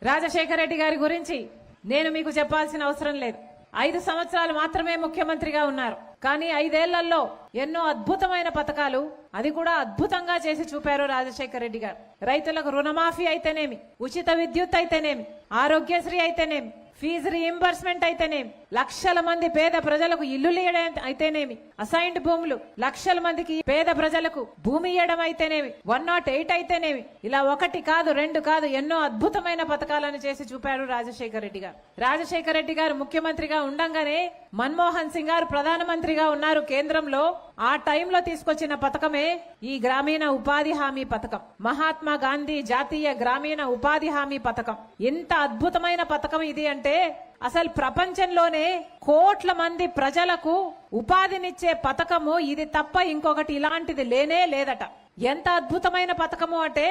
రాజశేఖర రెడ్డి గారి గురించి నేను మీకు చెప్పాల్సిన అవసరం లేదు. 5 సంవత్సరాలు మాత్రమే ముఖ్యమంత్రిగా ఉన్నారు. కానీ 5 ఏళ్లలో ఎన్నో అద్భుతమైన పథకాలు, అది కూడా అద్భుతంగా చేసి చూపారు రాజశేఖర రెడ్డి గారు. రైతులకు రుణమాఫీ అయితేనేమి, ఉచిత విద్యుత్ అయితేనేమి, ఆరోగ్యశ్రీ అయితేనేమి, ఫీజు రీయింబర్స్మెంట్ అయితేనేమి, లక్షల మంది పేద ప్రజలకు ఇల్లు ఇవ్వడం అయితేనేమి, అసైన్డ్ భూములు లక్షల మందికి పేద ప్రజలకు భూమి ఇవ్వడం అయితేనేమి, 108 అయితేనేమి, ఇలా 1 కాదు 2 కాదు ఎన్నో అద్భుతమైన పథకాలను చేసి చూపారు రాజశేఖర రెడ్డి గారు. రాజశేఖర రెడ్డి గారు ముఖ్యమంత్రిగా ఉండంగానే మన్మోహన్ సింగ్ గారు ప్రధానమంత్రిగా ఉన్నారు కేంద్రంలో. ఆ టైంలో తీసుకొచ్చిన పథకమే ఈ గ్రామీణ ఉపాధి హామీ పథకం, మహాత్మా గాంధీ జాతీయ గ్రామీణ ఉపాధి హామీ పథకం. ఎంత అద్భుతమైన పథకం ఇది అంటే అసలు ప్రపంచంలోనే కోట్ల మంది ప్రజలకు ఉపాధినిచ్చే పథకము ఇది తప్ప ఇంకొకటి ఇలాంటిది లేనే లేదట. ఎంత అద్భుతమైన పథకము అంటే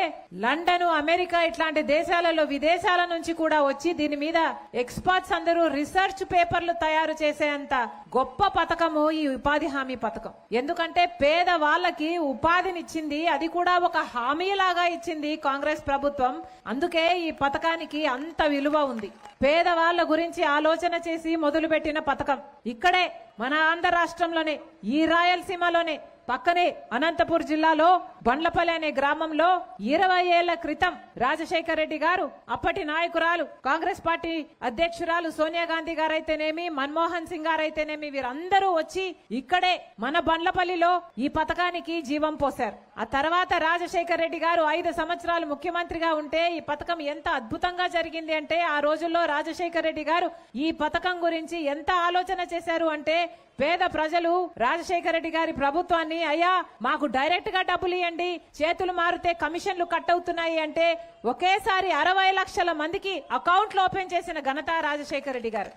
లండన్, అమెరికా ఇట్లాంటి దేశాలలో విదేశాల నుంచి కూడా వచ్చి దీని మీద ఎక్స్పర్ట్స్ అందరూ రీసెర్చ్ పేపర్లు తయారు చేసేంత గొప్ప పథకము ఈ ఉపాధి హామీ పథకం. ఎందుకంటే పేద వాళ్ళకి ఉపాధినిచ్చింది, అది కూడా ఒక హామీ లాగా ఇచ్చింది కాంగ్రెస్ ప్రభుత్వం. అందుకే ఈ పథకానికి అంత విలువ ఉంది. పేదవాళ్ల గురించి ఆలోచన చేసి మొదలుపెట్టిన పథకం ఇక్కడే మన ఆంధ్ర రాష్ట్రంలోనే, ఈ రాయలసీమలోనే పక్కనే అనంతపూర్ జిల్లాలో బండ్లపల్లి అనే గ్రామంలో 20 ఏళ్ల క్రితం రాజశేఖర రెడ్డి గారు, అప్పటి నాయకురాలు కాంగ్రెస్ పార్టీ అధ్యక్షురాలు సోనియా గాంధీ గారైతేనేమి, మన్మోహన్ సింగ్ గారైతేనేమి, వీరందరూ వచ్చి ఇక్కడే మన బండ్లపల్లిలో ఈ పథకానికి జీవం పోశారు. ఆ తర్వాత రాజశేఖర రెడ్డి గారు 5 సంవత్సరాలు ముఖ్యమంత్రిగా ఉంటే ఈ పథకం ఎంత అద్భుతంగా జరిగింది అంటే ఆ రోజుల్లో రాజశేఖర రెడ్డి గారు ఈ పథకం గురించి ఎంత ఆలోచన చేశారు అంటే పేద ప్రజలు రాజశేఖర రెడ్డి గారి ప్రభుత్వాన్ని, అయ్యా మాకు డైరెక్ట్ గా డబ్బులు ఇవ్వండి, చేతులు మారితే కమిషన్లు కట్ అవుతున్నాయి అంటే ఒకేసారి 60 లక్షల మందికి అకౌంట్లు ఓపెన్ చేసిన ఘనత రాజశేఖర రెడ్డి గారు.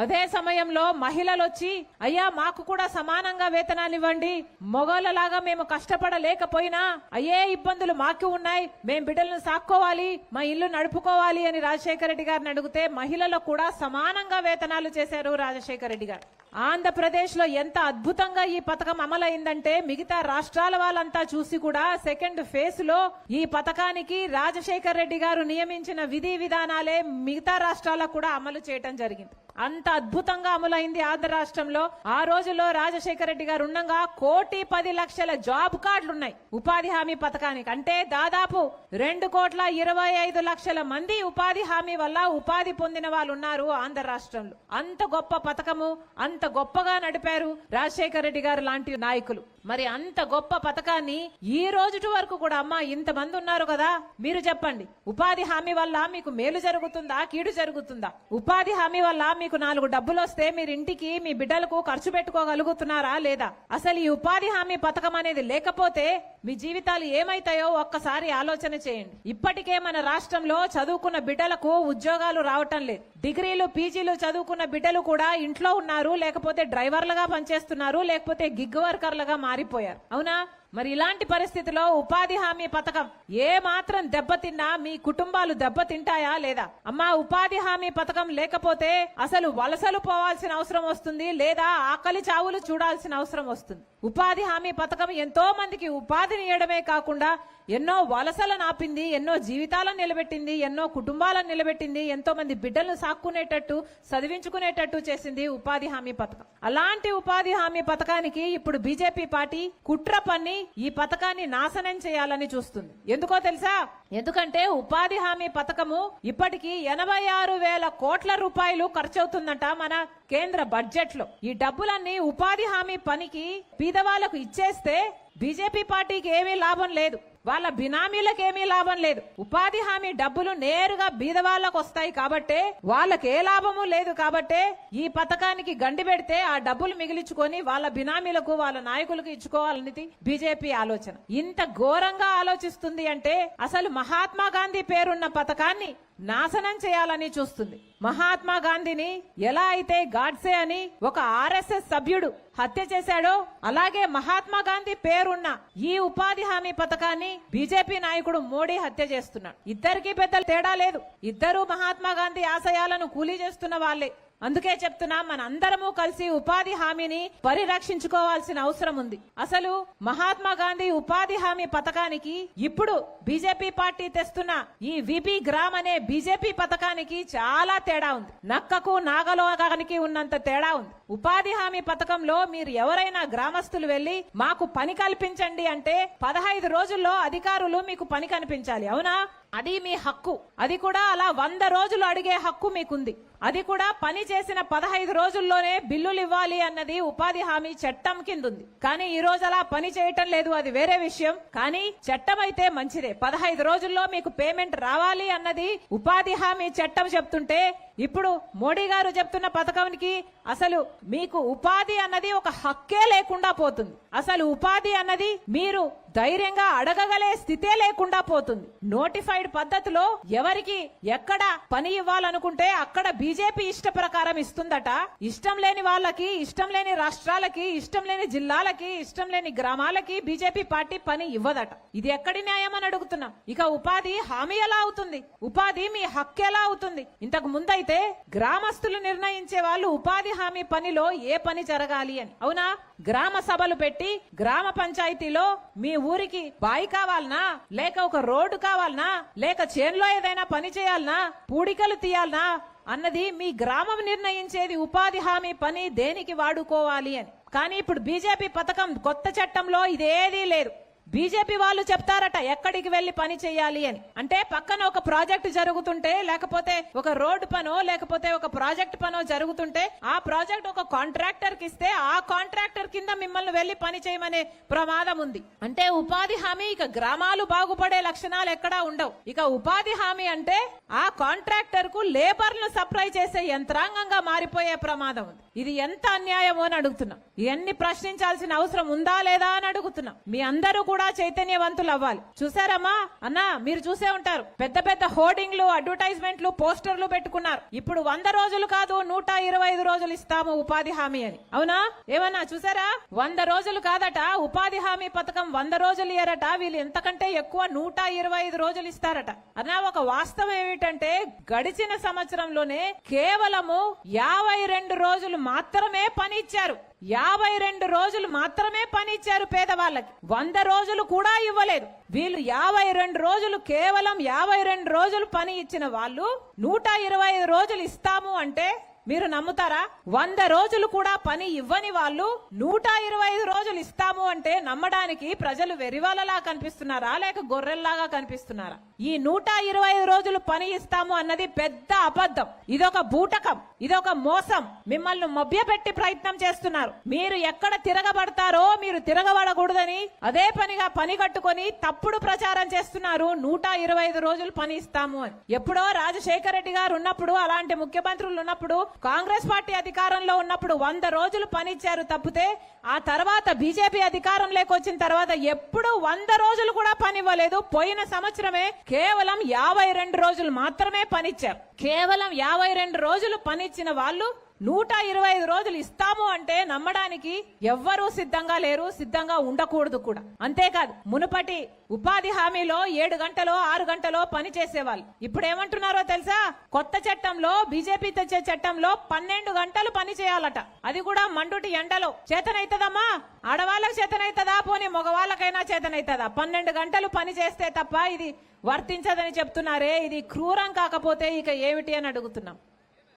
అదే సమయంలో మహిళలు వచ్చి, అయ్యా మాకు కూడా సమానంగా వేతనాలు ఇవ్వండి, మొగోళ్ళలాగా మేము కష్టపడలేకపోయినా అయ్యే ఇబ్బందులు మాకు ఉన్నాయి, మేం బిడ్డలను సాక్కోవాలి, మా ఇల్లు నడుపుకోవాలి అని రాజశేఖర రెడ్డి గారిని అడిగితే మహిళలకు కూడా సమానంగా వేతనాలు చేశారు రాజశేఖర రెడ్డి గారు. ఆంధ్రప్రదేశ్ లో ఎంత అద్భుతంగా ఈ పథకం అమలైందంటే మిగతా రాష్ట్రాల వాళ్ళంతా చూసి కూడా సెకండ్ ఫేజ్ లో ఈ పథకానికి రాజశేఖర రెడ్డి గారు నియమించిన విధి విధానాలే మిగతా రాష్ట్రాలకు కూడా అమలు చేయటం జరిగింది. అంత అద్భుతంగా అమలైంది ఆంధ్ర రాష్ట్రంలో. ఆ రోజుల్లో రాజశేఖర రెడ్డి గారు ఉండగా 1,10,00,000 జాబ్ కార్డులు ఉన్నాయి ఉపాధి హామీ పథకానికి. అంటే దాదాపు 2,25,00,000 మంది ఉపాధి హామీ వల్ల ఉపాధి పొందిన వాళ్ళు ఉన్నారు ఆంధ్ర రాష్ట్రంలో. అంత గొప్ప పథకము, అంత గొప్పగా నడిపారు రాజశేఖర రెడ్డి గారు లాంటి నాయకులు. మరి అంత గొప్ప పథకాన్ని ఈ రోజు వరకు కూడా, అమ్మా ఇంతమంది ఉన్నారు కదా, మీరు చెప్పండి, ఉపాధి హామీ వల్ల మీకు మేలు జరుగుతుందా, కీడు జరుగుతుందా? ఉపాధి హామీ వల్ల మీకు 4 డబ్బులు వస్తే మీరు ఇంటికి మీ బిడ్డలకు ఖర్చు పెట్టుకోగలుగుతున్నారా లేదా? అసలు ఈ ఉపాధి హామీ పథకం అనేది లేకపోతే మీ జీవితాలు ఏమైతాయో ఒక్కసారి ఆలోచన చేయండి. ఇప్పటికే మన రాష్ట్రంలో చదువుకున్న బిడ్డలకు ఉద్యోగాలు రావటం లేదు. డిగ్రీలు, పీజీలు చదువుకున్న బిడ్డలు కూడా ఇంట్లో ఉన్నారు, లేకపోతే డ్రైవర్లుగా పనిచేస్తున్నారు, లేకపోతే గిగ్ వర్కర్లుగా మారిపోయారు. అవునా? మరి ఇలాంటి పరిస్థితిలో ఉపాధి హామీ పథకం ఏ మాత్రం దెబ్బతిన్నా మీ కుటుంబాలు దెబ్బతింటాయా లేదా? అమ్మా ఉపాధి హామీ పథకం లేకపోతే అసలు వలసలు పోవాల్సిన అవసరం వస్తుంది, లేదా ఆకలి చావులు చూడాల్సిన అవసరం వస్తుంది. ఉపాధి హామీ పథకం ఎంతో మందికి ఉపాధిని ఇవ్వడమే కాకుండా ఎన్నో వలసలను ఆపింది, ఎన్నో జీవితాలను నిలబెట్టింది, ఎన్నో కుటుంబాలను నిలబెట్టింది, ఎంతో మంది బిడ్డలను సాక్కునేటట్టు, చదివించుకునేటట్టు చేసింది ఉపాధి హామీ పథకం. అలాంటి ఉపాధి హామీ పథకానికి ఇప్పుడు బీజేపీ పార్టీ కుట్ర పన్ని ఈ పథకాన్ని నాశనం చేయాలని చూస్తుంది. ఎందుకో తెలుసా? ఎందుకంటే ఉపాధి హామీ పథకము ఇప్పటికీ 86,000 కోట్ల రూపాయలు ఖర్చు అవుతుందట మన కేంద్ర బడ్జెట్ లో. ఈ డబ్బులన్నీ ఉపాధి హామీ పనికి పేదవాళ్లకు ఇచ్చేస్తే బీజేపీ పార్టీకి ఏమీ లాభం లేదు, వాళ్ళ బినామీలకు ఏమీ లాభం లేదు. ఉపాధి హామీ డబ్బులు నేరుగా బీదవాళ్లకు వస్తాయి కాబట్టే వాళ్ళకి ఏ లాభము లేదు. కాబట్టే ఈ పథకానికి గండి పెడితే ఆ డబ్బులు మిగిలించుకొని వాళ్ళ బినామీలకు, వాళ్ళ నాయకులకు ఇచ్చుకోవాలనేది బీజేపీ ఆలోచన. ఇంత ఘోరంగా ఆలోచిస్తుంది అంటే అసలు మహాత్మా గాంధీ పేరున్న పథకాన్ని నాశనం చేయాలని చూస్తుంది. మహాత్మా గాంధీని ఎలా అయితే గాడ్సే అని ఒక RSS సభ్యుడు హత్య చేశాడో అలాగే మహాత్మా గాంధీ పేరున్న ఈ ఉపాధి హామీ పథకాన్ని బీజేపీ నాయకుడు మోడీ హత్య చేస్తున్నాడు. ఇద్దరికి పెద్ద తేడా లేదు, ఇద్దరు మహాత్మా గాంధీ ఆశయాలను కూలీ చేస్తున్న వాళ్లే. అందుకే చెప్తున్నా, మన అందరము కలిసి ఉపాధి హామీని పరిరక్షించుకోవాల్సిన అవసరం ఉంది. అసలు మహాత్మా గాంధీ ఉపాధి హామీ పథకానికి ఇప్పుడు బీజేపీ పార్టీ తెస్తున్న ఈ విపి గ్రామ్ అనే బీజేపీ పథకానికి చాలా తేడా ఉంది. నక్కకు నాగలోకానికి ఉన్నంత తేడా ఉంది. ఉపాధి హామీ పథకంలో మీరు ఎవరైనా గ్రామస్తులు వెళ్లి మాకు పని కల్పించండి అంటే 15 రోజుల్లో అధికారులు మీకు పని కనిపించాలి. అవునా? అది మీ హక్కు. అది కూడా అలా 100 రోజులు అడిగే హక్కు మీకుంది. అది కూడా పని చేసిన 15 రోజుల్లోనే బిల్లులు ఇవ్వాలి అన్నది ఉపాధి హామీ చట్టం కింద ఉంది. కానీ ఈ రోజు అలా పని చేయటం లేదు, అది వేరే విషయం. కానీ చట్టం అయితే మంచిదే. 15 రోజుల్లో మీకు పేమెంట్ రావాలి అన్నది ఉపాధి హామీ చట్టం చెప్తుంటే, ఇప్పుడు మోడీ గారు చెప్తున్న పథకానికి అసలు మీకు ఉపాధి అన్నది ఒక హక్కే లేకుండా పోతుంది. అసలు ఉపాధి అన్నది మీరు ధైర్యంగా అడగగలే స్థితే లేకుండా పోతుంది. నోటిఫైడ్ పద్ధతిలో ఎవరికి ఎక్కడ పని ఇవ్వాలనుకుంటే అక్కడ బీజేపీ ఇష్ట ప్రకారం ఇస్తుందట. ఇష్టం లేని వాళ్ళకి, ఇష్టం లేని రాష్ట్రాలకి, ఇష్టం లేని జిల్లాలకి, ఇష్టం లేని గ్రామాలకి బీజేపీ పార్టీ పని ఇవ్వదట. ఇది ఎక్కడి న్యాయం అని అడుగుతున్నాం. ఇక ఉపాధి హామీ ఎలా అవుతుంది? ఉపాధి మీ హక్కు ఎలా అవుతుంది? ఇంతకు ముందైతే గ్రామస్తులు నిర్ణయించే వాళ్ళు ఉపాధి హామీ పనిలో ఏ పని జరగాలి అని. అవునా? గ్రామ సభలు పెట్టి గ్రామ పంచాయతీలో మీ ఊరికి బాయి కావాలనా, లేక ఒక రోడ్డు కావాలనా, లేక చేన్లో ఏదైనా పని చేయాలనా, పూడికలు తీయాలనా అన్నది మీ గ్రామం నిర్ణయించేది. ఉపాధి హామీ పని దేనికి వాడుకోవాలి అని. కానీ ఇప్పుడు బీజేపీ పథకం కొత్త చట్టంలో ఇదేదీ లేదు. బీజేపీ వాళ్ళు చెప్తారట ఎక్కడికి వెళ్లి పని చేయాలి అని. అంటే పక్కన ఒక ప్రాజెక్ట్ జరుగుతుంటే, లేకపోతే ఒక రోడ్డు పనో, లేకపోతే ఒక ప్రాజెక్ట్ పనో జరుగుతుంటే ఆ ప్రాజెక్ట్ ఒక కాంట్రాక్టర్ కి ఇస్తే ఆ కాంట్రాక్టర్ కింద మిమ్మల్ని వెళ్లి పని చేయమనే ప్రమాదం ఉంది. అంటే ఉపాధి హామీ ఇక గ్రామాలు బాగుపడే లక్షణాలు ఎక్కడా ఉండవు. ఇక ఉపాధి హామీ అంటే ఆ కాంట్రాక్టర్ కు లేబర్లను సప్లై చేసే యంత్రాంగంగా మారిపోయే ప్రమాదం ఉంది. ఇది ఎంత అన్యాయమో అని అడుగుతున్నాం. ఇవన్నీ ప్రశ్నించాల్సిన అవసరం ఉందా లేదా అని అడుగుతున్నాం. మీ అందరూ కూడా చైతన్యవంతులు అవ్వాలి. చూసారమ్మా అన్నా, మీరు చూసే ఉంటారు, పెద్ద పెద్ద హోర్డింగ్లు, అడ్వర్టైజ్మెంట్లు, పోస్టర్లు పెట్టుకున్నారు. ఇప్పుడు 100 రోజులు కాదు 125 రోజులు ఇస్తాము ఉపాధి హామీ అని. అవునా? ఏమన్నా చూసారా? 100 రోజులు కాదట ఉపాధి హామీ పథకం. 100 రోజులు ఇయ్యారట. వీళ్ళు ఎంతకంటే ఎక్కువ 125 రోజులు ఇస్తారట. అన్నా, ఒక వాస్తవం ఏమిటంటే గడిచిన సంవత్సరంలోనే కేవలము 52 రోజులు మాత్రమే పని ఇచ్చారు. 52 రోజులు మాత్రమే పని ఇచ్చారు పేదవాళ్ళకి. 100 రోజులు కూడా ఇవ్వలేదు. వీళ్ళు 52 రోజులు, కేవలం 52 రోజులు పని ఇచ్చిన వాళ్ళు 125 రోజులు ఇస్తాము అంటే మీరు నమ్ముతారా? 100 రోజులు కూడా పని ఇవ్వని వాళ్ళు 125 రోజులు ఇస్తాము అంటే నమ్మడానికి ప్రజలు వెరివాళ్ళలా కనిపిస్తున్నారా, లేక గొర్రెల్లాగా కనిపిస్తున్నారా? ఈ 125 రోజులు పని ఇస్తాము అన్నది పెద్ద అబద్ధం. ఇదొక బూటకం, ఇదొక మోసం. మిమ్మల్ని మభ్యపెట్టి ప్రయత్నం చేస్తున్నారు. మీరు ఎక్కడ తిరగబడతారో మీరు తిరగబడకూడదని అదే పనిగా పని కట్టుకొని తప్పుడు ప్రచారం చేస్తున్నారు. 125 రోజులు పని ఇస్తాము అని. ఎప్పుడో రాజశేఖర రెడ్డి గారు ఉన్నప్పుడు, అలాంటి ముఖ్యమంత్రులు ఉన్నప్పుడు, కాంగ్రెస్ పార్టీ అధికారంలో ఉన్నప్పుడు 100 రోజులు పనిచ్చారు తప్పితే, ఆ తర్వాత బీజేపీ అధికారంలోకి వచ్చిన తర్వాత ఎప్పుడు 100 రోజులు కూడా పని ఇవ్వలేదు. పోయిన సంవత్సరమే కేవలం 52 రోజులు మాత్రమే పనిచ్చారు. కేవలం 52 రోజులు పనిచ్చిన వాళ్ళు 125 రోజులు ఇస్తాము అంటే నమ్మడానికి ఎవ్వరూ సిద్ధంగా లేరు, సిద్ధంగా ఉండకూడదు కూడా. అంతేకాదు, మునుపటి ఉపాధి హామీలో 7 గంటలో 6 గంటలో పని చేసేవాళ్ళు. ఇప్పుడు ఏమంటున్నారో తెలుసా? కొత్త చట్టంలో, బీజేపీ తెచ్చే చట్టంలో 12 గంటలు పని చేయాలట. అది కూడా మండుటి ఎండలో. చేతనైతదమ్మా? ఆడవాళ్ళకు చేతనైతదా? పోనీ మగవాళ్ళకైనా చేతనైతదా? 12 గంటలు పని చేస్తే తప్ప ఇది వర్తించదని చెప్తున్నారే. ఇది క్రూరం కాకపోతే ఇక ఏమిటి అని అడుగుతున్నాం.